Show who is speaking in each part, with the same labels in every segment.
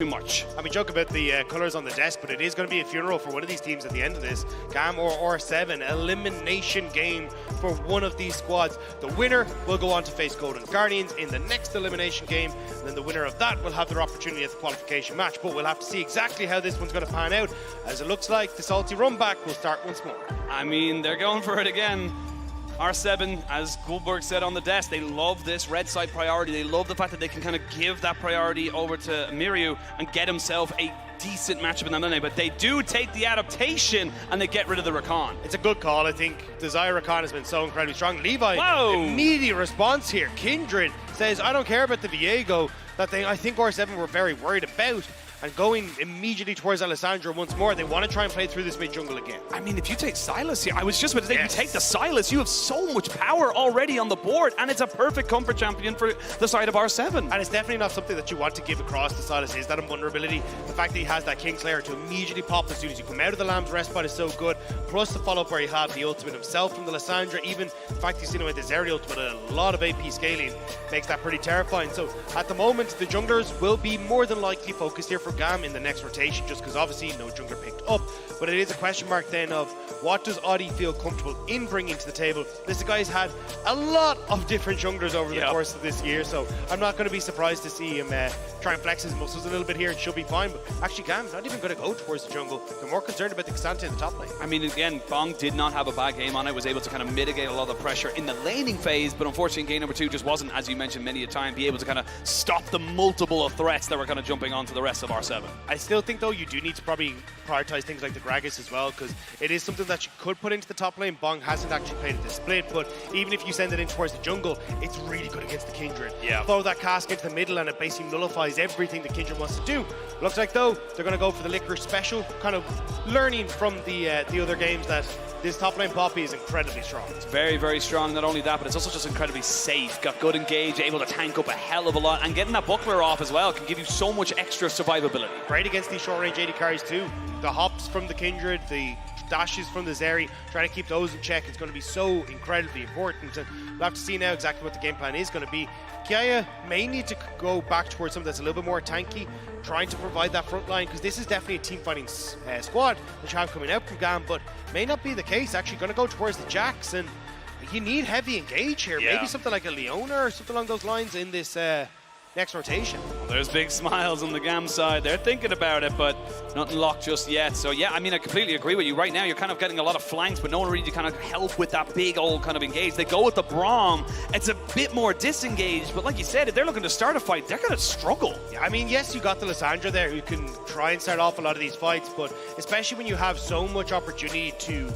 Speaker 1: too much.
Speaker 2: I mean, joke about the colours on the desk, but it is going to be a funeral for one of these teams at the end of this. GAM or R7, elimination game for one of these squads. The winner will go on to face Golden Guardians in the next elimination game, and then the winner of that will have their opportunity at the qualification match. But we'll have to see exactly how this one's going to pan out, as it looks like the salty run back will start once more.
Speaker 1: I mean, they're going for it again. R7, as Goldberg said on the desk, they love this red side priority. They love the fact that they can kind of give that priority over to Miryu and get himself a decent matchup in the lane. But they do take the adaptation and they get rid of the Rakan.
Speaker 2: It's a good call, I think. The Xayah Rakan has been so incredibly strong. Levi,
Speaker 1: Whoa.
Speaker 2: Immediate response here. Kindred says, I don't care about the Viego that I think R7 were very worried about. And going immediately towards Alessandro once more. They want to try and play through this mid-jungle again.
Speaker 1: I mean, if you take Silas here, I was just about to say, yes. You take the Silas, you have so much power already on the board, and it's a perfect comfort champion for the side of R7.
Speaker 2: And it's definitely not something that you want to give across to Silas, is that invulnerability. The fact that he has that Kingslayer to immediately pop as soon as you come out of the Lamb's respite is so good. Plus the follow-up where you have the ultimate himself from the Lissandra, even the fact he's seen him with his aerial ultimate and a lot of AP scaling makes that pretty terrifying. So at the moment, the junglers will be more than likely focused here for GAM in the next rotation, just because obviously no jungler picked up. But it is a question mark then of what does Audi feel comfortable in bringing to the table. This guy's had a lot of different junglers over the course of this year, so I'm not going to be surprised to see him try and flex his muscles a little bit here. It should be fine, but actually GAM's not even going to go towards the jungle. They're more concerned about the Xante in the top lane.
Speaker 1: I mean, again, Bong did not have a bad game on it, was able to kind of mitigate a lot of the pressure in the laning phase, but unfortunately in game number 2 just wasn't, as you mentioned many a time, be able to kind of stop the multiple of threats that were kind of jumping onto the rest of R7.
Speaker 2: I still think though you do need to probably prioritize things like the Gragas as well, because it is something that you could put into the top lane. Bong hasn't actually played it this split, but even if you send it in towards the jungle, it's really good against the Kindred.
Speaker 1: Yeah.
Speaker 2: Throw that cask into the middle and it basically nullifies everything the Kindred wants to do. Looks like though they're going to go for the Licorice special, kind of learning from the other games that this top lane Poppy is incredibly strong.
Speaker 1: It's very, very strong. Not only that, but it's also just incredibly safe. Got good engage, able to tank up a hell of a lot, and getting that buckler off as well can give you so much extra survivability.
Speaker 2: Great against these short range AD carries too. The hops from the Kindred, the dashes from the Zeri, trying to keep those in check. It's going to be so incredibly important, and we'll have to see now exactly what the game plan is going to be. Kiaya may need to go back towards something that's a little bit more tanky, trying to provide that front line, because this is definitely a team fighting squad that you have coming out from GAM, but may not be the case. Actually going to go towards the Jax, and you need heavy engage here. Yeah. Maybe something like a Leona or something along those lines in this next rotation.
Speaker 1: Well, there's big smiles on the GAM side. They're thinking about it, but nothing locked just yet. So yeah, I mean, I completely agree with you. Right now, you're kind of getting a lot of flanks, but no one really kind of help with that big old kind of engage. They go with the Braum. It's a bit more disengaged, but like you said, if they're looking to start a fight, they're going to struggle.
Speaker 2: Yeah, I mean, yes, you got the Lissandra there who can try and start off a lot of these fights, but especially when you have so much opportunity to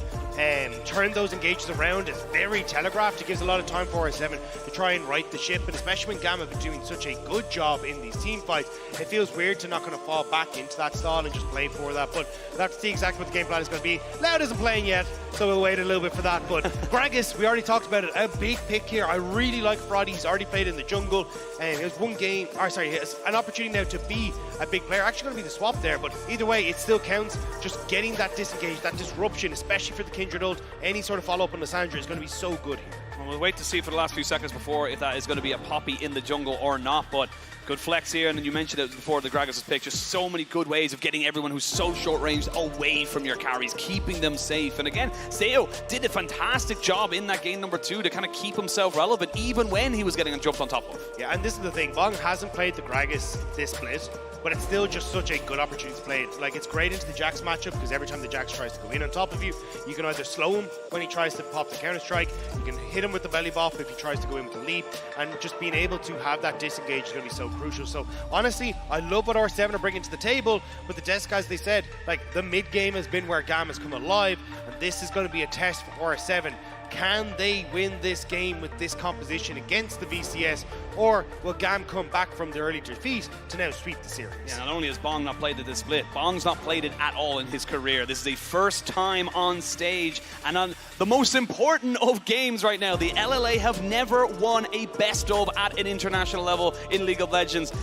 Speaker 2: turn those engages around, it's very telegraphed. It gives a lot of time for R7 to try and right the ship, and especially when GAM have been doing such a good job in these team fights, it feels weird to not going to fall back into that stall and just play for that. But we'll have to see exactly what the game plan is going to be. Loud isn't playing yet, so we'll wait a little bit for that. But Gragas, we already talked about it, a big pick here. I really like Frotty. He's already played in the jungle, and it was one game, or sorry, he has an opportunity now to be a big player. Actually going to be the swap there, but either way, it still counts. Just getting that disengage, that disruption, especially for the Kindred ult, any sort of follow-up on Lissandra is going to be so good here.
Speaker 1: Well, we'll wait to see for the last few seconds before if that is going to be a Poppy in the jungle or not, but good flex here, and then you mentioned it before the Gragas' pick, just so many good ways of getting everyone who's so short-ranged away from your carries, keeping them safe. And again, Seo did a fantastic job in that game number 2 to kind of keep himself relevant, even when he was getting jumped on top of.
Speaker 2: Yeah, and this is the thing, Bong hasn't played the Gragas this split, but it's still just such a good opportunity to play it. Like, it's great into the Jax matchup, because every time the Jax tries to go in on top of you, you can either slow him when he tries to pop the counter-strike, you can hit him with the belly bop if he tries to go in with the leap, and just being able to have that disengage is going to be so crucial. So honestly, I love what R7 are bringing to the table, but the desk guys, they said, like, the mid game has been where GAM has come alive, and this is going to be a test for R7. Can they win this game with this composition against the VCS, or will GAM come back from the early defeat to now sweep the series?
Speaker 1: Yeah, not only has Bong not played it this split, Bong's not played it at all in his career. This is a first time on stage, and on the most important of games right now, the LLA have never won a best of at an international level in League of Legends.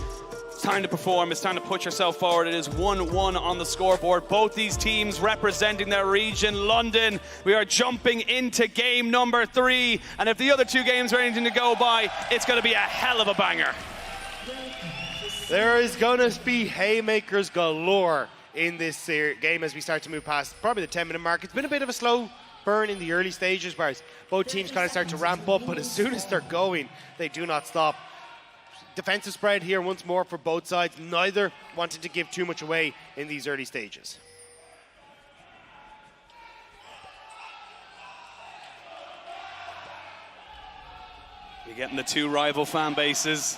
Speaker 1: It's time to perform. It's time to put yourself forward. It is 1-1 on the scoreboard. Both these teams representing their region, London. We are jumping into game number 3. And if the other 2 games are anything to go by, it's going to be a hell of a banger.
Speaker 2: There is going to be haymakers galore in this game as we start to move past probably the 10-minute mark. It's been a bit of a slow burn in the early stages, whereas both teams kind of start to ramp up, but as soon as they're going, they do not stop. Defensive spread here once more for both sides. Neither wanted to give too much away in these early stages.
Speaker 1: You're getting the two rival fan bases.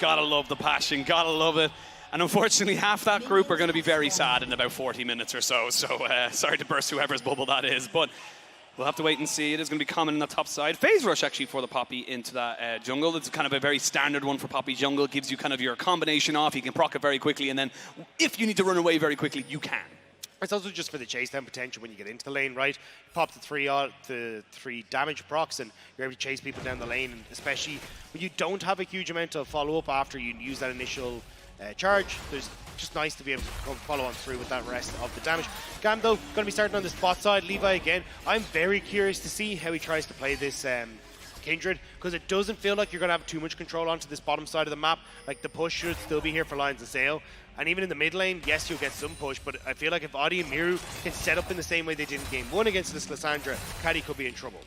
Speaker 1: Gotta love the passion, gotta love it. And unfortunately, half that group are going to be very sad in about 40 minutes or so. So sorry to burst whoever's bubble that is, but we'll have to wait and see. It is going to be common in the top side. Phase rush actually for the Poppy into that jungle. It's kind of a very standard one for Poppy jungle. It gives you kind of your combination off. You can proc it very quickly, and then if you need to run away very quickly, you can.
Speaker 2: It's also just for the chase down potential when you get into the lane, right? You pop the three damage procs and you're able to chase people down the lane, and especially when you don't have a huge amount of follow-up after you use that initial charge. It's just nice to be able to follow on through with that rest of the damage. GAM, though, going to be starting on the spot side. Levi again. I'm very curious to see how he tries to play this Kindred, because it doesn't feel like you're going to have too much control onto this bottom side of the map. Like, the push should still be here for Lions of Sail. And even in the mid lane, yes, you'll get some push, but I feel like if Adi and Miru can set up in the same way they did in game 1 against this Lysandra, Caddy could be in trouble.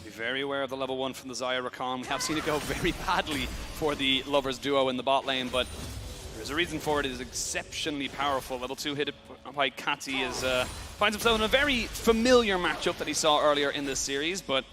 Speaker 1: Be very aware of the level 1 from the Xayah Rakan. We have seen it go very badly for the Lovers duo in the bot lane, but there's a reason for it. It is exceptionally powerful. Level 2 hit by Kati finds himself in a very familiar matchup that he saw earlier in this series, but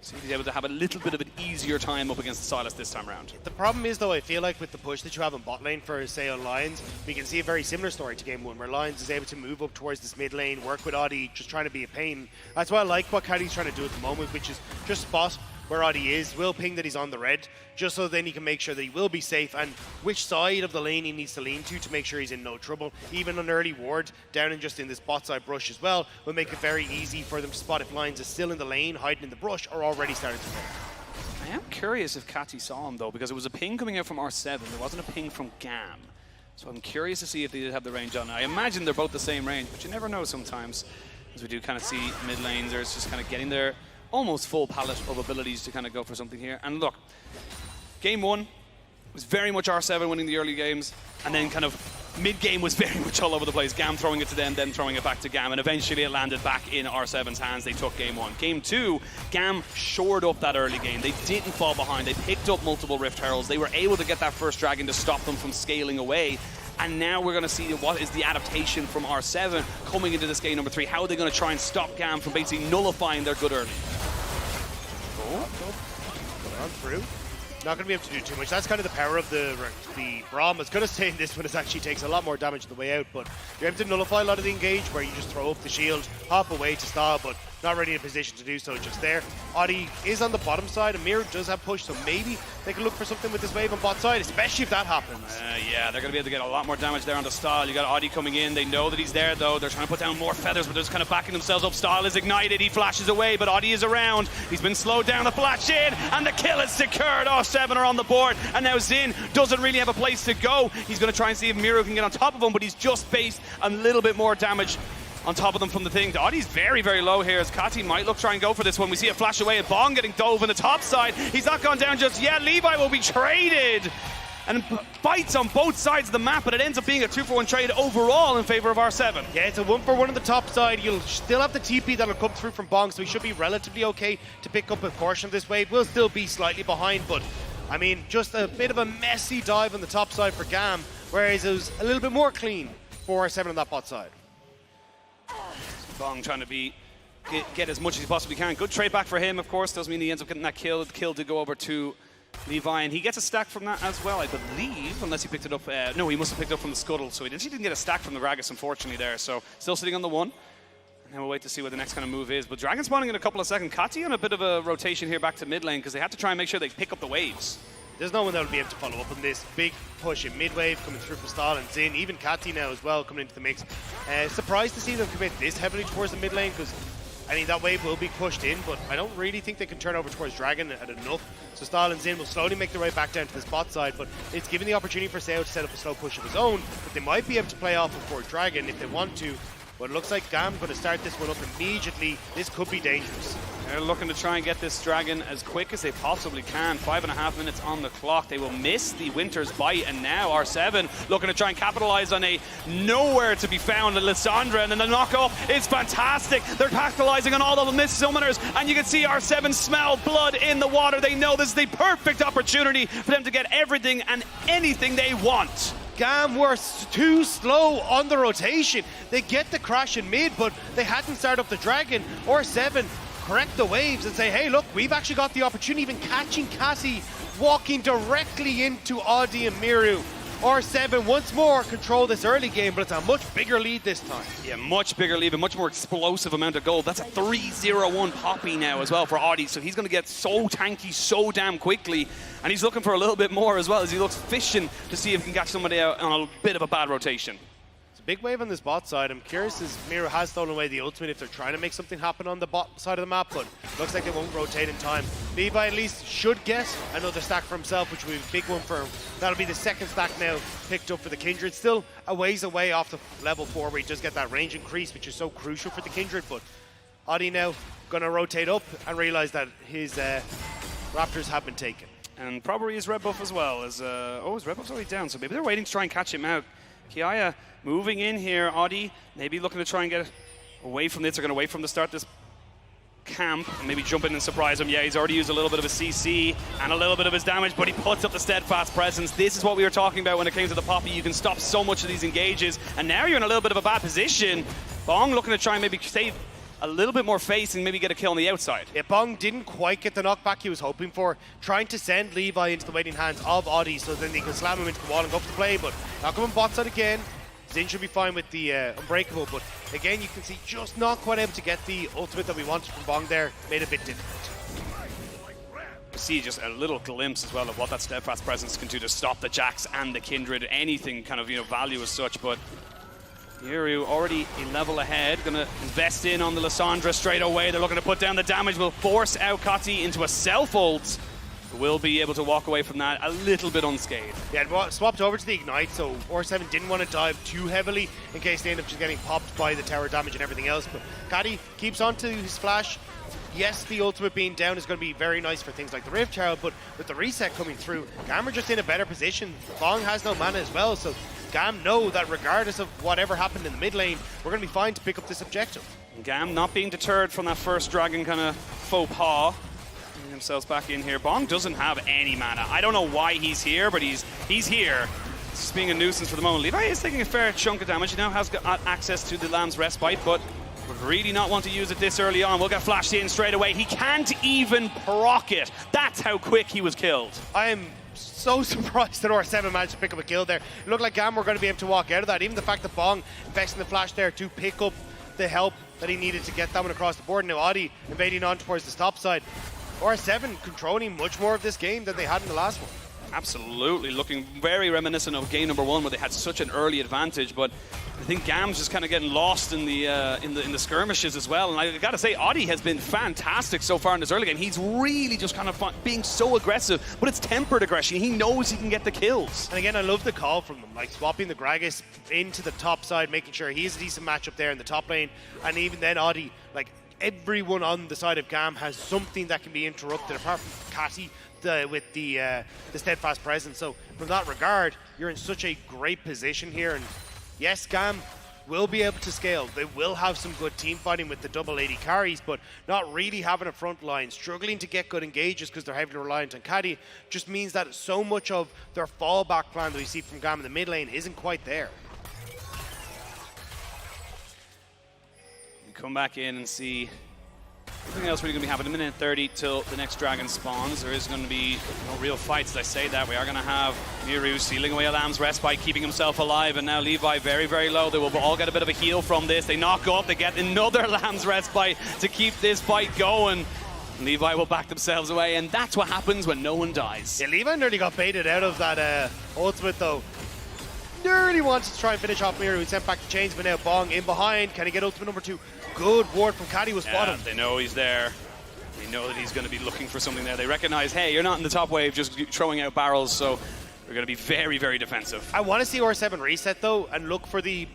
Speaker 1: so he's able to have a little bit of an easier time up against the Sylas this time around.
Speaker 2: The problem is, though, I feel like with the push that you have in bot lane for, say, on Lions, we can see a very similar story to game 1, where Lions is able to move up towards this mid lane, work with Adi, just trying to be a pain. That's why I like what Caddy's trying to do at the moment, which is just spot where Adi is, will ping that he's on the red, just so then he can make sure that he will be safe, and which side of the lane he needs to lean to make sure he's in no trouble. Even an early ward down and just in this bot side brush as well will make it very easy for them to spot if Lions is still in the lane, hiding in the brush, or already starting to run.
Speaker 1: I am curious if Kati saw him, though, because it was a ping coming out from R7. There wasn't a ping from GAM. So I'm curious to see if they did have the range on. I imagine they're both the same range, but you never know sometimes. As we do kind of see mid laners just kind of getting their almost full palette of abilities to kind of go for something here. And look, game 1 was very much R7 winning the early games, and then kind of mid-game was very much all over the place. GAM throwing it to them, then throwing it back to GAM, and eventually it landed back in R7's hands. They took game 1. Game 2, GAM shored up that early game. They didn't fall behind. They picked up multiple Rift Heralds. They were able to get that first dragon to stop them from scaling away. And now we're going to see what is the adaptation from R7 coming into this game number 3. How are they going to try and stop GAM from basically nullifying their good early?
Speaker 2: Put on through. Not going to be able to do too much. That's kind of the power of the Braum. I was going to say this one, it actually takes a lot more damage on the way out, but you're able to nullify a lot of the engage where you just throw up the shield, hop away to stall, but not really in a position to do so just there. Adi is on the bottom side, and Miru does have push, so maybe they can look for something with this wave on bot side, especially if that happens.
Speaker 1: Yeah, they're going to be able to get a lot more damage there on the stall. You got Adi coming in. They know that he's there, though. They're trying to put down more feathers, but they're just kind of backing themselves up. Stall is ignited. He flashes away, but Adi is around. He's been slowed down. The flash in, and the kill is secured. Oh, 7 are on the board, and now Xin doesn't really have a place to go. He's going to try and see if Miru can get on top of him, but he's just based a little bit more damage on top of them from the thing. Adi's very, very low here as Kati might look try and go for this one. We see a flash away, a Bong getting dove on the top side. He's not gone down just yet. Levi will be traded. And fights on both sides of the map, but it ends up being a 2-for-1 trade overall in favor of R7.
Speaker 2: Yeah, it's a 1-for-1 on the top side. You'll still have the TP that'll come through from Bong, so he should be relatively okay to pick up a portion of this wave. We'll still be slightly behind, but I mean, just a bit of a messy dive on the top side for GAM, whereas it was a little bit more clean for R7 on that bot side.
Speaker 1: Bong trying to get as much as he possibly can. Good trade back for him, of course. Does mean he ends up getting that kill. The kill did go over to Levi, and he gets a stack from that as well, I believe, unless he picked it up. No, he must have picked it up from the scuttle, so he didn't get a stack from the Gragas, unfortunately, there. So still sitting on the 1. And we'll wait to see what the next kind of move is. But Dragon spawning in a couple of seconds. Kati on a bit of a rotation here back to mid lane because they had to try and make sure they pick up the waves.
Speaker 2: There's no one that will be able to follow up on this big push in mid-wave coming through from Stahl and Xin. Even Kati now as well coming into the mix. Surprised to see them commit this heavily towards the mid lane because, I mean, that wave will be pushed in, but I don't really think they can turn over towards Dragon at enough. So Stahl and Xin will slowly make their way back down to this bot side, but it's giving the opportunity for Seo to set up a slow push of his own, but they might be able to play off before Dragon if they want to. But it looks like GAM going to start this one up immediately. This could be dangerous.
Speaker 1: They're looking to try and get this dragon as quick as they possibly can. 5.5 minutes on the clock. They will miss the Winter's Bite, and now R7 looking to try and capitalize on a nowhere to be found Lissandra, and then the knock-off is fantastic. They're capitalizing on all of the missed summoners, and you can see R7 smell blood in the water. They know this is the perfect opportunity for them to get everything and anything they want.
Speaker 2: GAM were too slow on the rotation. They get the crash in mid, but they hadn't started up the dragon. R7 correct the waves and say, hey, look, we've actually got the opportunity, even catching Cassie walking directly into Audi and Miru. R7 once more control this early game, but it's a much bigger lead this time.
Speaker 1: Yeah, much bigger lead, a much more explosive amount of gold. That's a 3-0-1 Poppy now as well for Audi, so he's going to get so tanky so damn quickly, and he's looking for a little bit more as well as he looks fishing to see if he can catch somebody out on a bit of a bad rotation.
Speaker 2: Big wave on this bot side. I'm curious as Miru has stolen away the ultimate if they're trying to make something happen on the bot side of the map, but looks like they won't rotate in time. Levi at least should get another stack for himself, which will be a big one for him. That'll be the second stack now picked up for the Kindred. Still a ways away off the level 4 where he does get that range increase, which is so crucial for the Kindred, but Audi now gonna rotate up and realize that his Raptors have been taken.
Speaker 1: And probably his red buff as well. His red buff's already down, so maybe they're waiting to try and catch him out. Kiaya moving in here, Audi maybe looking to try and get away from this. They're going to wait for him to start this camp and maybe jump in and surprise him. Yeah, he's already used a little bit of a CC and a little bit of his damage, but he puts up the steadfast presence. This is what we were talking about when it came to the Poppy. You can stop so much of these engages, and now you're in a little bit of a bad position. Bong looking to try and maybe save a little bit more face and maybe get a kill on the outside.
Speaker 2: Yeah, Bong didn't quite get the knockback he was hoping for, trying to send Levi into the waiting hands of Audi so then they can slam him into the wall and go for the play, but now coming bot side again. Zin should be fine with the Unbreakable, but again, you can see just not quite able to get the ultimate that we wanted from Bong there. Made it a bit difficult.
Speaker 1: You see just a little glimpse as well of what that steadfast presence can do to stop the Jax and the Kindred, anything kind of, value as such, but Miru already a level ahead, going to invest in on the Lissandra straight away. They're looking to put down the damage, will force out Kati into a self-ult. Will be able to walk away from that a little bit unscathed.
Speaker 2: Yeah, swapped over to the Ignite, so R7 didn't want to dive too heavily in case they end up just getting popped by the tower damage and everything else. But Kati keeps on to his flash. Yes, the ultimate being down is going to be very nice for things like the Rift Child, but with the reset coming through, GAM are just in a better position. Bong has no mana as well, so GAM know that regardless of whatever happened in the mid lane, we're going to be fine to pick up this objective.
Speaker 1: GAM not being deterred from that first dragon kind of faux pas. Themselves back in here. Bong doesn't have any mana. I don't know why he's here, but he's here. It's just being a nuisance for the moment. Levi is taking a fair chunk of damage. He now has got access to the Lamb's Respite, but would really not want to use it this early on. We'll get flashed in straight away. He can't even proc it. That's how quick he was killed.
Speaker 2: I am so surprised that R7 managed to pick up a kill there. It looked like GAM were going to be able to walk out of that. Even the fact that Bong invested in the flash there to pick up the help that he needed to get that one across the board. Now Audi invading on towards the top side. R7 controlling much more of this game than they had in the last one.
Speaker 1: Absolutely, looking very reminiscent of game number 1 where they had such an early advantage, but I think GAM's just kind of getting lost in the skirmishes as well. And I got to say, Audi has been fantastic so far in this early game. He's really just kind of being so aggressive, but it's tempered aggression. He knows he can get the kills.
Speaker 2: And again, I love the call from them, like swapping the Gragas into the top side, making sure he's a decent matchup there in the top lane, and even then Audi, like everyone on the side of GAM has something that can be interrupted, apart from Kati with the steadfast presence. So from that regard, you're in such a great position here. And yes, GAM will be able to scale. They will have some good team fighting with the double AD carries, but not really having a front line, struggling to get good engages because they're heavily reliant on Kati, just means that so much of their fallback plan that we see from GAM in the mid lane isn't quite there.
Speaker 1: You come back in and see nothing else really going to be happening. 1:30 till the next dragon spawns. There is going to be no real fights, as I say that. We are going to have Miru sealing away a Lamb's Respite, keeping himself alive, and now Levi very, very low. They will all get a bit of a heal from this. They knock up, they get another Lamb's Respite to keep this fight going. Levi will back themselves away, and that's what happens when no one dies.
Speaker 2: Yeah, Levi nearly got baited out of that ultimate, though. Nearly wanted to try and finish off Miru, who sent back the chains, but now Bong in behind. Can he get ultimate number 2? Good ward from Kati was spotted.
Speaker 1: They know he's there. They know that he's going to be looking for something there. They recognize, hey, you're not in the top wave just throwing out barrels, so We're going to be very, very defensive.
Speaker 2: I want to see R7 reset though and look for the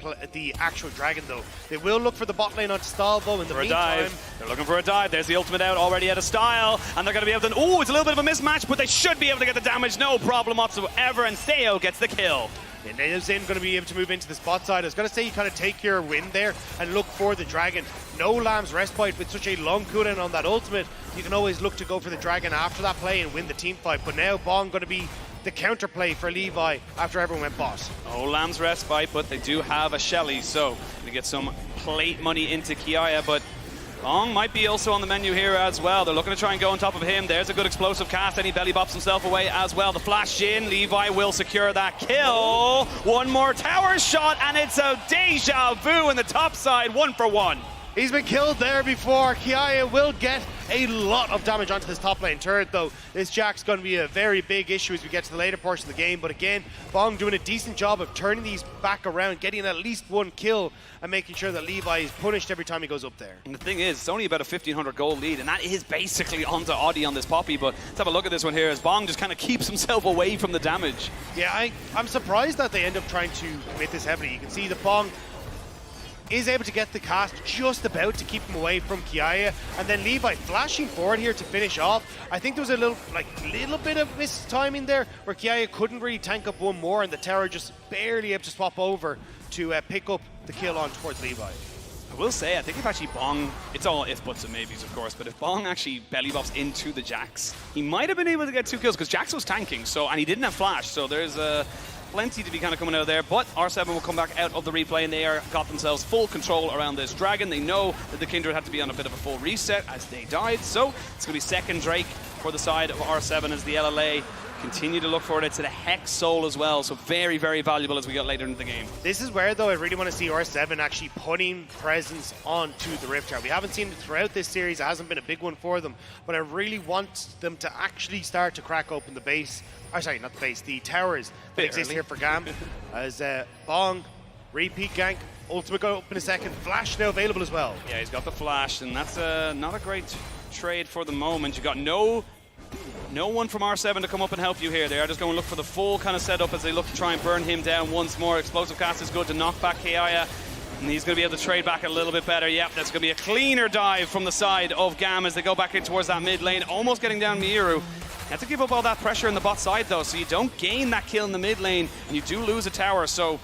Speaker 2: actual dragon though. They will look for the bot lane onto stall though in the meantime.
Speaker 1: They're looking for a dive. There's the ultimate out already out of style, and they're going to be able to. Oh, it's a little bit of a mismatch, but they should be able to get the damage. No problem whatsoever, and Theo gets the kill.
Speaker 2: And Nailsin going to be able to move into the spot side. I was going to say you kind of take your win there and look for the dragon. No Lamb's Respite with such a long cooldown on that ultimate. You can always look to go for the dragon after that play and win the team fight. But now Bong going to be the counterplay for Levi after everyone went boss.
Speaker 1: Oh, Lamb's Respite, but they do have a Shelly, so they get some plate money into Kiaya, but Bong might be also on the menu here as well. They're looking to try and go on top of him. There's a good explosive cast, and he belly bops himself away as well. The flash in, Levi will secure that kill. One more tower shot, and it's a deja vu in the top side, 1 for 1.
Speaker 2: He's been killed there before. Kiaya will get a lot of damage onto this top lane turret though. This Jack's going to be a very big issue as we get to the later portion of the game, but again, Bong doing a decent job of turning these back around, getting at least one kill and making sure that Levi is punished every time he goes up there.
Speaker 1: And the thing is, it's only about a 1,500 gold lead, and that is basically onto Audi on this Poppy, but let's have a look at this one here as Bong just kind of keeps himself away from the damage.
Speaker 2: Yeah, I'm surprised that they end up trying to commit this heavily. You can see the Bong is able to get the cast just about to keep him away from Kiaya, and then Levi flashing forward here to finish off. I think there was a little bit of mistiming there where Kiaya couldn't really tank up one more, and the tower just barely able to swap over to pick up the kill on towards Levi.
Speaker 1: I will say, I think if actually Bong, it's all if, buts, and maybes, of course, but if Bong actually belly bops into the Jax, he might have been able to get 2 kills, because Jax was tanking, so, and he didn't have flash, so there's plenty to be kind of coming out of there, but R7 will come back out of the replay, and they got themselves full control around this dragon. They know that the Kindred had to be on a bit of a full reset as they died, so it's going to be second Drake for the side of R7 as the LLA continue to look for it. It's a Hex Soul as well, so very, very valuable as we get later into the game.
Speaker 2: This is where, though, I really want to see R7 actually putting presence onto the Rift Tower. We haven't seen it throughout this series. It hasn't been a big one for them, but I really want them to actually start to crack open the base. Oh, sorry, not the base, the towers that exist here for GAM. As Bong, repeat gank, ultimate go up in a second, flash now available as well.
Speaker 1: Yeah, he's got the flash, and that's not a great trade for the moment. You got no one from R7 to come up and help you here. They are just going to look for the full kind of setup as they look to try and burn him down once more. Explosive cast is good to knock back Kiaya, and he's going to be able to trade back a little bit better. Yep, that's going to be a cleaner dive from the side of GAM as they go back in towards that mid lane, almost getting down Miru. You have to give up all that pressure in the bot side though, so you don't gain that kill in the mid lane, and you do lose a tower, so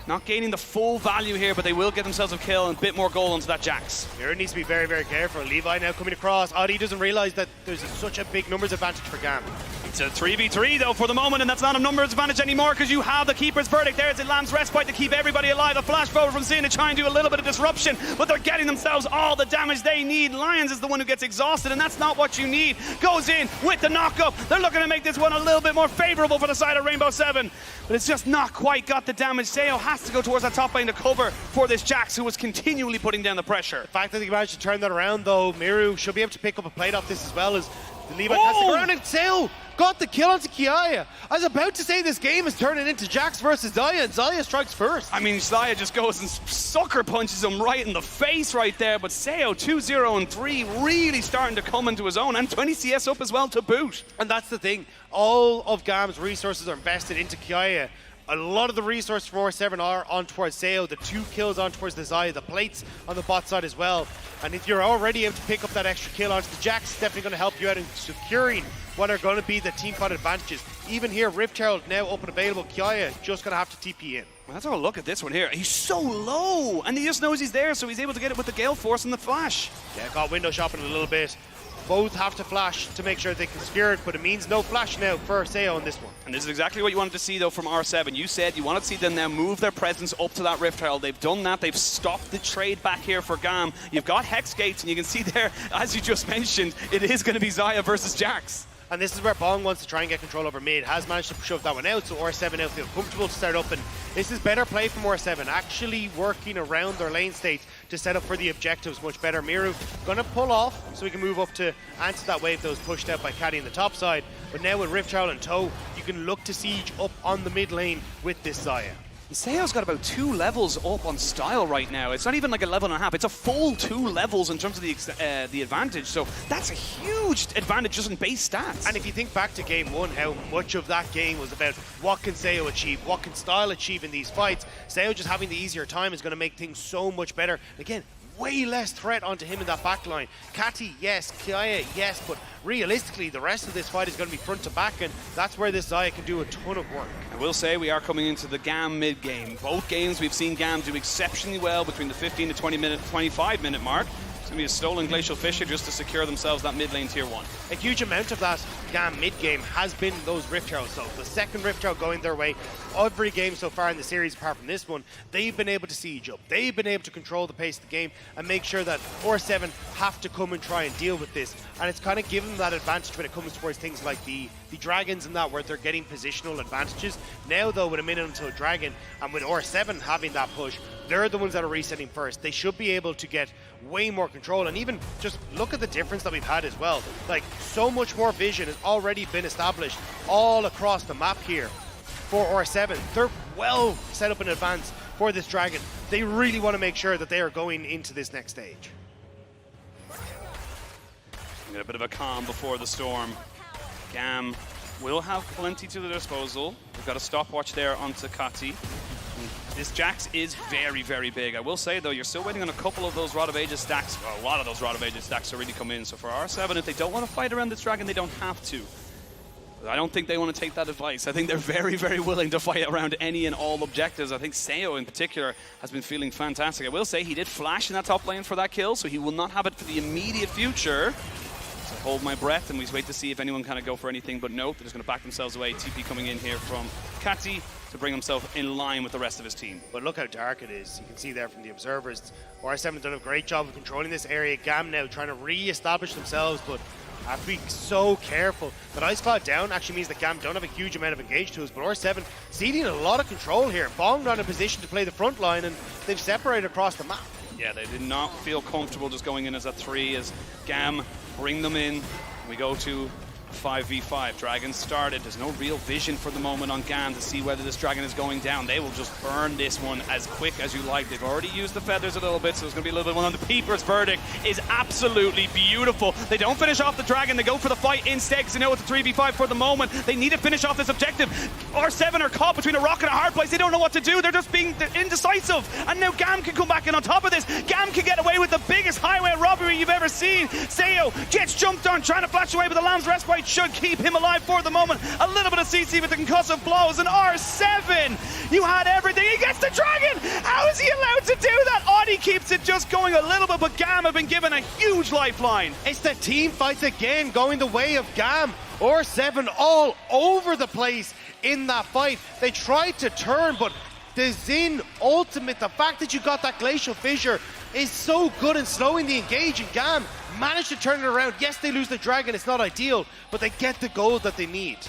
Speaker 1: not gaining the full value here, but they will get themselves a kill and a bit more gold onto that Jax.
Speaker 2: Here needs to be very, very careful. Levi now coming across. Audi doesn't realize that there's such a big numbers advantage for GAM.
Speaker 1: It's a 3v3 though for the moment, and that's not a numbers advantage anymore because you have the Keeper's Verdict. There's a Lamb's Respite to keep everybody alive. A flash forward from Sin to try and do a little bit of disruption, but they're getting themselves all the damage they need. Lions is the one who gets exhausted, and that's not what you need. Goes in with the knock-up. They're looking to make this one a little bit more favorable for the side of Rainbow 7, but it's just not quite got the damage. Seo has to go towards that top lane to cover for this Jax, who was continually putting down the pressure.
Speaker 2: The fact that they managed to turn that around though, Miru should be able to pick up a plate off this as well as the Levi has to go around, and Seo got the kill onto Kiaya. I was about to say this game is turning into Jax versus Zaya, and Zaya strikes first.
Speaker 1: I mean, Zaya just goes and sucker punches him right in the face right there, but Seo 2-0 and 3 really starting to come into his own, and 20 CS up as well to boot.
Speaker 2: And that's the thing, all of GAM's resources are invested into Kiaya. A lot of the resources from R7 are on towards Seo, the 2 kills on towards the Zaya, the plates on the bot side as well. And if you're already able to pick up that extra kill onto the Jax, it's definitely going to help you out in securing what are going to be the team fight advantages. Even here, Rift Herald now up and available. Kiaya just going to have to TP in.
Speaker 1: Well, let's have a look at this one here. He's so low, and he just knows he's there, so he's able to get it with the Gale Force and the flash.
Speaker 2: Yeah, got window shopping a little bit. Both have to flash to make sure they can secure it, but it means no flash now for Seo on this one.
Speaker 1: And this is exactly what you wanted to see, though, from R7. You said you wanted to see them now move their presence up to that Rift Herald. They've done that. They've stopped the trade back here for GAM. You've got Hex Gates, and you can see there, as you just mentioned, it is going to be Zaya versus Jax.
Speaker 2: And this is where Bong wants to try and get control over mid. Has managed to shove that one out, so R7 now feel comfortable to start up. And this is better play from R7, actually working around their lane state to set up for the objectives much better. Miru gonna pull off so we can move up to answer that wave that was pushed out by Caddy in the top side. But now with Rift Herald in tow, you can look to siege up on the mid lane with this Zaya.
Speaker 1: Seo's got about 2 levels up on style right now. It's not even like a level and a half. It's a full 2 levels in terms of the advantage. So that's a huge advantage just in base stats.
Speaker 2: And if you think back to game 1, how much of that game was about what can Seo achieve, what can Style achieve in these fights, Seo just having the easier time is going to make things so much better. Again, way less threat onto him in that back line. Kati, yes. Kaya, yes. But realistically, the rest of this fight is going to be front to back, and that's where this Zaya can do a ton of work.
Speaker 1: I will say we are coming into the GAM mid-game. Both games we've seen GAM do exceptionally well between the 15 to 25-minute mark. It's going to be a stolen Glacial Fissure just to secure themselves that mid lane tier 1.
Speaker 2: A huge amount of that GAM mid-game has been those Rift Heralds. So the second Rift Herald going their way. Every game so far in the series, apart from this one, they've been able to siege up. They've been able to control the pace of the game and make sure that R7 have to come and try and deal with this. And it's kind of given them that advantage when it comes towards things like the dragons and that, where they're getting positional advantages. Now though, with a minute until Dragon, and with R7 having that push, they're the ones that are resetting first. They should be able to get way more control, and even just look at the difference that we've had as well. Like, so much more vision has already been established all across the map here for R7. They're well set up in advance for this Dragon. They really want to make sure that they are going into this next stage.
Speaker 1: Get a bit of a calm before the storm. GAM will have plenty to their disposal. They've got a stopwatch there onto Kati. This Jax is very, very big. I will say, though, you're still waiting on a couple of those Rod of Ages stacks, well, a lot of those Rod of Ages stacks to really come in. So for R7, if they don't want to fight around this Dragon, they don't have to. I don't think they want to take that advice. I think they're very, very willing to fight around any and all objectives. I think Seo in particular has been feeling fantastic. I will say he did flash in that top lane for that kill, so he will not have it for the immediate future. So hold my breath and we wait to see if anyone kind of go for anything, but no, they're just going to back themselves away. TP coming in here from Kati to bring himself in line with the rest of his team.
Speaker 2: But look how dark it is. You can see there from the observers. R7 have done a great job of controlling this area. GAM now trying to re-establish themselves, but have to be so careful. That Ice Cloud down actually means that GAM don't have a huge amount of engage tools, but R7 ceding a lot of control here. Bong not in a position to play the front line, and they've separated across the map.
Speaker 1: Yeah, they did not feel comfortable just going in as a 3 as GAM bring them in. We go to 5v5. Dragon started. There's no real vision for the moment on GAM to see whether this Dragon is going down. They will just burn this one as quick as you like. They've already used the feathers a little bit, so there's going to be a little bit one on the Peeper's verdict is absolutely beautiful. They don't finish off the Dragon. They go for the fight instead because they know it's a 3v5 for the moment. They need to finish off this objective. R7 are caught between a rock and a hard place. They don't know what to do. They're just being indecisive. And now GAM can come back in on top of this. GAM can get away with the biggest highway robbery you've ever seen. Seo gets jumped on, trying to flash away, but the Lamb's Respite should keep him alive for the moment. A little bit of CC with the concussive blows, and R7, you had everything. He gets the Dragon. How is he allowed to do that? Audi keeps it just going a little bit, but GAM have been given a huge lifeline.
Speaker 2: It's the team fights again going the way of GAM. R7 all over the place in that fight. They tried to turn, but the Xin ultimate, the fact that you got that Glacial Fissure is so good in slowing the engage, and GAM managed to turn it around. Yes, they lose the Dragon, it's not ideal, but they get the gold that they need.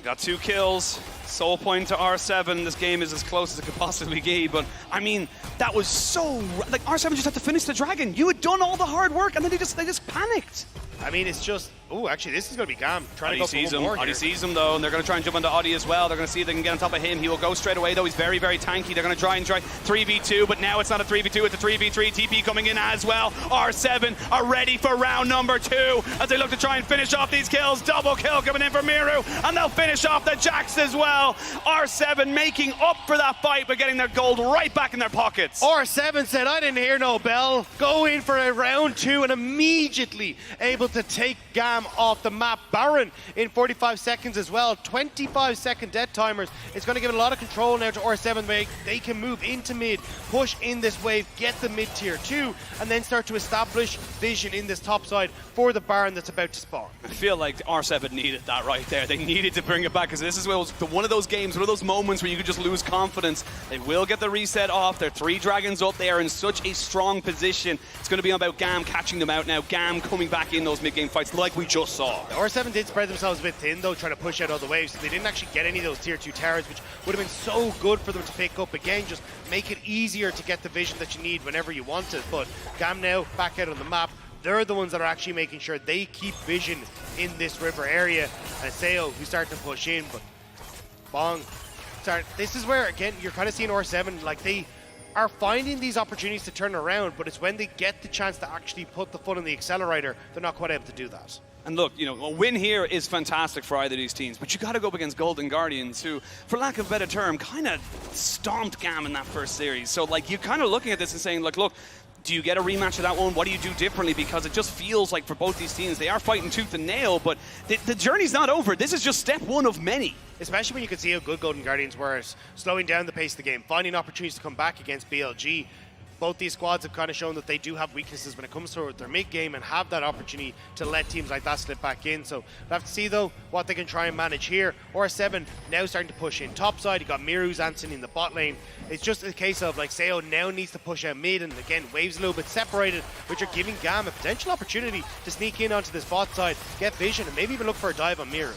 Speaker 1: Got 2 kills, soul point to R7. This game is as close as it could possibly be, but I mean, that was so, like, R7 just had to finish the Dragon. You had done all the hard work, and then they just panicked.
Speaker 2: I mean, it's just, oh, actually, this is going to be GAM trying to go for one more here.
Speaker 1: Audi sees him, though, and they're going to try and jump onto Audi as well. They're going to see if they can get on top of him. He will go straight away, though. He's very, very tanky. They're going to try 3v2, but now it's not a 3v2, it's a 3v3. TP coming in as well. R7 are ready for round number 2 as they look to try and finish off these kills. Double kill coming in for Miru, and they'll finish off the Jax as well. R7 making up for that fight by getting their gold right back in their pockets.
Speaker 2: R7 said, I didn't hear no bell. Go in for a round 2 and immediately able to take GAM off the map. Baron in 45 seconds as well. 25-second death timers. It's going to give it a lot of control now to R7. They can move into mid, push in this wave, get the mid tier 2, and then start to establish vision in this top side for the Baron that's about to spawn.
Speaker 1: I feel like R7 needed that right there. They needed to bring it back because this is one of those games, one of those moments where you could just lose confidence. They will get the reset off. They're 3 Dragons up. They are in such a strong position. It's going to be about GAM catching them out now. GAM coming back in those mid-game fights like we just saw.
Speaker 2: The R7 did spread themselves a bit thin, though, trying to push out all the waves, so they didn't actually get any of those tier 2 towers, which would have been so good for them to pick up. Again, just make it easier to get the vision that you need whenever you want it. But GAM now back out on the map. They're the ones that are actually making sure they keep vision in this river area. And Seo, who's starting to push in, but Bong This is where, again, you're kind of seeing R7, like, they are finding these opportunities to turn around, but it's when they get the chance to actually put the foot on the accelerator, they're not quite able to do that.
Speaker 1: And look, you know, a win here is fantastic for either of these teams, but you got to go up against Golden Guardians, who, for lack of a better term, kind of stomped GAM in that first series. So, like, you're kind of looking at this and saying, like, look, do you get a rematch of that one? What do you do differently? Because it just feels like for both these teams, they are fighting tooth and nail, but the journey's not over. This is just step one of many.
Speaker 2: Especially when you can see how good Golden Guardians were at slowing down the pace of the game, finding opportunities to come back against BLG. Both these squads have kind of shown that they do have weaknesses when it comes to their mid-game and have that opportunity to let teams like that slip back in. So we'll have to see, though, what they can try and manage here. R7 now starting to push in topside. You got Miru's answering in the bot lane. It's just a case of, like, Seo now needs to push out mid, and again, waves a little bit separated, which are giving GAM a potential opportunity to sneak in onto this bot side, get vision, and maybe even look for a dive on Miru.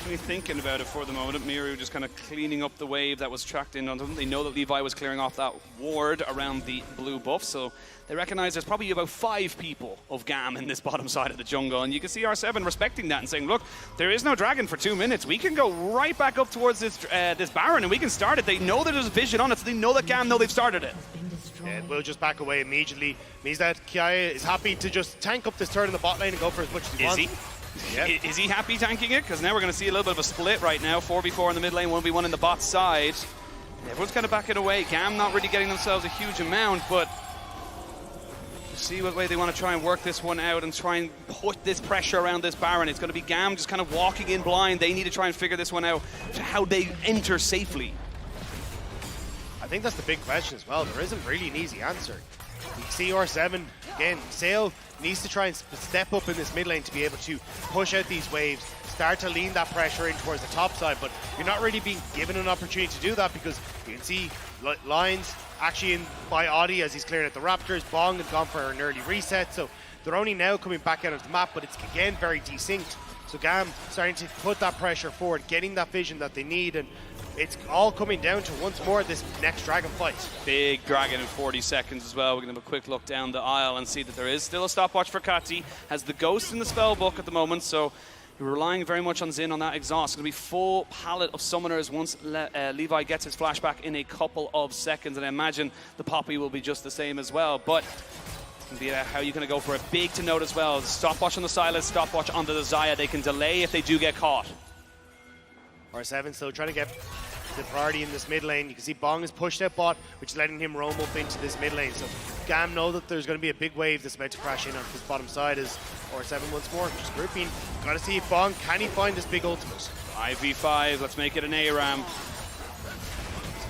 Speaker 1: Thinking about it for the moment, Miru just kind of cleaning up the wave that was tracked in on them. They know that Levi was clearing off that ward around the blue buff, so they recognize there's probably about 5 people of GAM in this bottom side of the jungle, and you can see R7 respecting that and saying, look, there is no dragon for 2 minutes. We can go right back up towards this Baron, and we can start it. They know that there's vision on it, so they know that GAM know they've started it.
Speaker 2: Yeah, we'll just back away immediately. Means that Kiaya is happy to just tank up this turn in the bot lane and go for as much as he wants.
Speaker 1: Is he? Yeah. Is he happy tanking it? Because now we're going to see a little bit of a split right now. 4v4 in the mid lane, 1v1 in the bot side. Everyone's kind of backing away. GAM not really getting themselves a huge amount, but see what way they want to try and work this one out and try and put this pressure around this Baron. It's going to be GAM just kind of walking in blind. They need to try and figure this one out to how they enter safely.
Speaker 2: I think that's the big question as well. There isn't really an easy answer. You see R7, again, Sale needs to try and step up in this mid lane to be able to push out these waves, start to lean that pressure in towards the top side, but you're not really being given an opportunity to do that because you can see Lions actually in by Audi as he's clearing out the Raptors. Bong had gone for an early reset, so they're only now coming back out of the map, but it's again very desynced. So GAM starting to put that pressure forward, getting that vision that they need, and it's all coming down to once more this next dragon fight. Big
Speaker 1: dragon in 40 seconds as well. We're going to have a quick look down the aisle and see that there is still a stopwatch for Kati. Has the ghost in the spell book at the moment, so we're relying very much on Xin on that exhaust. It's going to be full palette of summoners once Levi gets his flashback in a couple of seconds, and I imagine the Poppy will be just the same as well. But it's going to be how you're going to go for it. Big to note as well. Stopwatch on the Silas, stopwatch on the Xayah. They can delay if they do get caught.
Speaker 2: R7 still trying to get the priority in this mid lane. You can see Bong is pushed out bot, which is letting him roam up into this mid lane. So GAM know that there's going to be a big wave that's about to crash in on this bottom side as R7 once more just grouping. Got to see if Bong, can he find this big ultimate?
Speaker 1: 5v5, let's make it an ARAM.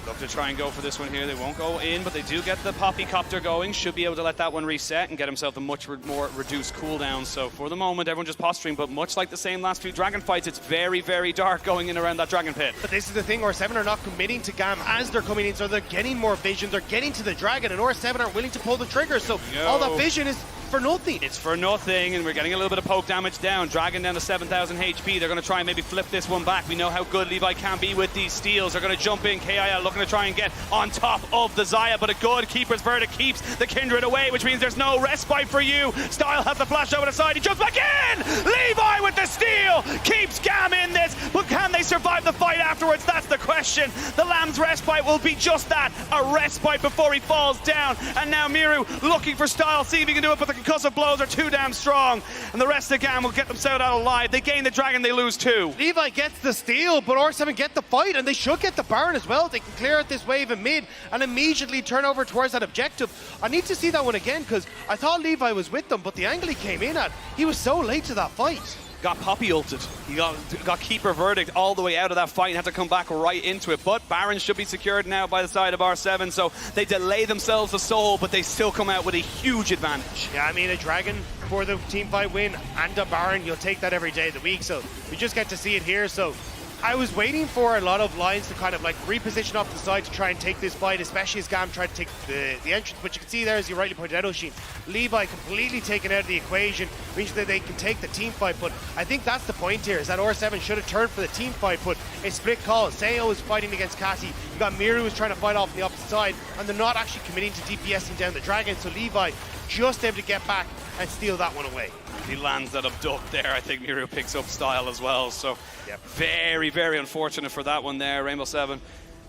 Speaker 1: Look to try and go for this one here. They won't go in, but they do get the Poppy Copter going. Should be able to let that one reset and get himself a much more reduced cooldown. So for the moment, everyone just posturing, but much like the same last few Dragon fights, it's very, very dark going in around that Dragon pit.
Speaker 2: But this is the thing, R7 are not committing to GAM as they're coming in, so they're getting more vision, they're getting to the Dragon, and R7 aren't willing to pull the trigger, so all that vision is for nothing.
Speaker 1: It's for nothing, and we're getting a little bit of poke damage down. Dragon down to 7,000 HP. They're going to try and maybe flip this one back. We know how good Levi can be with these steals. They're going to jump in. KIL looking to try and get on top of the Xayah, but a good keeper's verdict keeps the Kindred away, which means there's no respite for you. Style has the flash over the side. He jumps back in. Levi with the steal keeps GAM in this, but can they survive the fight afterwards? That's the question. The Lamb's respite will be just that, a respite before he falls down. And now Miru looking for Style, see if he can do it, but the concussive blows are too damn strong, and the rest of the GAM will get themselves out alive. They gain the Dragon, they lose 2.
Speaker 2: Levi gets the steal, but R7 get the fight, and they should get the Baron as well. They can clear out this wave in mid and immediately turn over towards that objective. I need to see that one again, because I thought Levi was with them, but the angle he came in at, he was so late to that fight.
Speaker 1: Got Poppy ulted. He got keeper verdict all the way out of that fight and had to come back right into it. But Baron should be secured now by the side of R7, so they delay themselves the soul, but they still come out with a huge advantage.
Speaker 2: Yeah, I mean, a Dragon for the team fight win and a Baron, you'll take that every day of the week, so we just get to see it here. So I was waiting for a lot of Lions to kind of like reposition off the side to try and take this fight, especially as GAM tried to take the entrance. But you can see there, as you rightly pointed out, Oshin, Levi completely taken out of the equation, means that they can take the team fight. But I think that's the point here, is that R7 should have turned for the team fight, but a split call. Seo is fighting against Cassie. You got Miru who's trying to fight off the opposite side, and they're not actually committing to DPSing down the Dragon. So Levi just able to get back and steal that one away.
Speaker 1: He lands that abduct there. I think Miru picks up style as well. So
Speaker 2: Yep.
Speaker 1: very, very unfortunate for that one there, Rainbow Seven.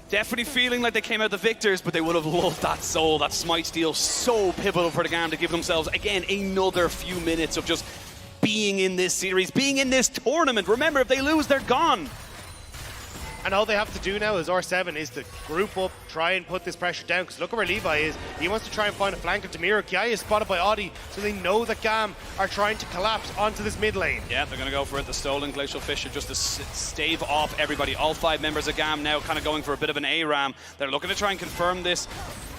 Speaker 1: Definitely feeling like they came out the victors, but they would have loved that soul, that smite steal, so pivotal for the GAM to give themselves, again, another few minutes of just being in this series, being in this tournament. Remember, if they lose, they're gone.
Speaker 2: And all they have to do now is R7 is to group up, try and put this pressure down, because look at where Levi is. He wants to try and find a flank into Mira. Kiai is spotted by Audi, so they know that GAM are trying to collapse onto this mid lane.
Speaker 1: Yeah, they're going to go for it. The stolen Glacial Fissure just to stave off everybody. All 5 members of GAM now kind of going for a bit of an ARAM. They're looking to try and confirm this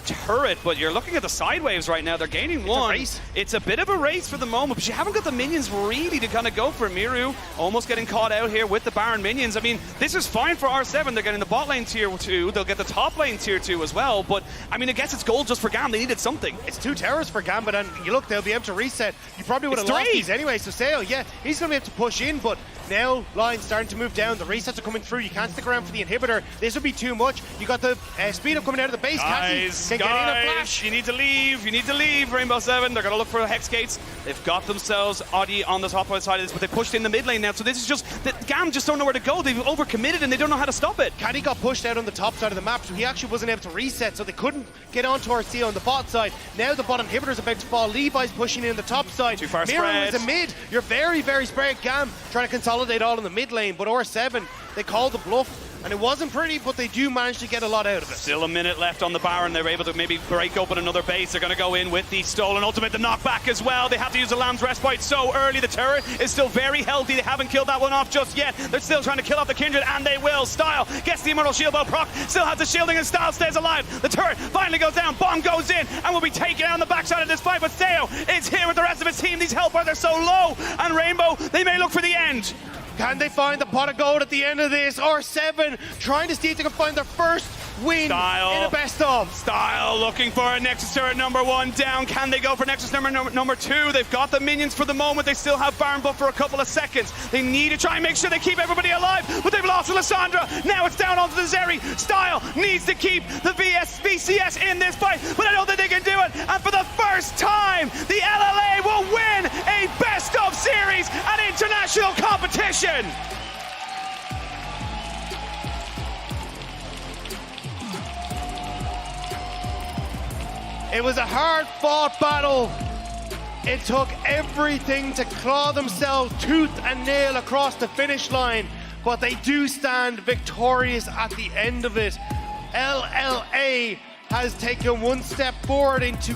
Speaker 1: turret, but you're looking at the side waves right now. They're gaining one.
Speaker 2: A race.
Speaker 1: It's a bit of a race for the moment, but you haven't got the minions really to kind of go for Miru. Almost getting caught out here with the Baron minions. I mean, this is fine for R7. They're getting the bot lane tier 2. They'll get the top lane tier 2 as well, but I mean, I guess it's gold just for GAM. They needed something.
Speaker 2: It's 2 towers for GAM, but you look, they'll be able to reset. You probably would have lost these anyway, so Sale, yeah, he's going to be able to push in, but now line's starting to move down. The resets are coming through. You can't stick around for the inhibitor. This would be too much. You got the speed up coming out of the base.
Speaker 1: Guys,
Speaker 2: can get in a flash.
Speaker 1: You need to leave. You need to leave, Rainbow Seven. They're going to look for Hex Gates. They've got themselves Audi on the top side of this, but they pushed in the mid lane now. So this is just that GAM just don't know where to go. They've overcommitted and they don't know how to stop it.
Speaker 2: Caddy got pushed out on the top side of the map, so he actually wasn't able to reset, so they couldn't get onto Arceo on the bot side. Now the bot inhibitor's about to fall. Levi's pushing in the top side.
Speaker 1: Too far
Speaker 2: Miro
Speaker 1: spread.
Speaker 2: is a mid. You're very, very spread. GAM trying to consolidate all in the mid lane, but R7, they called the bluff. And it wasn't pretty, but they do manage to get a lot out of it.
Speaker 1: Still a minute left on the Baron. They're able to maybe break open another base. They're going to go in with the stolen ultimate, the knockback as well. They have to use the Lamb's Respite so early. The turret is still very healthy. They haven't killed that one off just yet. They're still trying to kill off the Kindred, and they will. Style gets the Immortal Shield, though Proc still has the shielding, and Style stays alive. The turret finally goes down. Bomb goes in, and will be taken out on the backside of this fight. But Theo is here with the rest of his team. These help bars are so low, and Rainbow, they may look for the end.
Speaker 2: Can they find the pot of gold at the end of this? R7 trying to see if they can find their first win
Speaker 1: Style.
Speaker 2: in a best of.
Speaker 1: Style looking for a Nexus turret number 1 down. Can they go for Nexus number 2? They've got the minions for the moment. They still have Baron buff for a couple of seconds. They need to try and make sure they keep everybody alive, but they've lost Lysandra. Now it's down onto the Zeri. Style needs to keep the VCS in this fight, but I don't think they can do it. And for the first time, the LLA will win a best of series at international competition.
Speaker 2: It was a hard-fought battle. It took everything to claw themselves tooth and nail across the finish line, but they do stand victorious at the end of it. LLA has taken one step forward into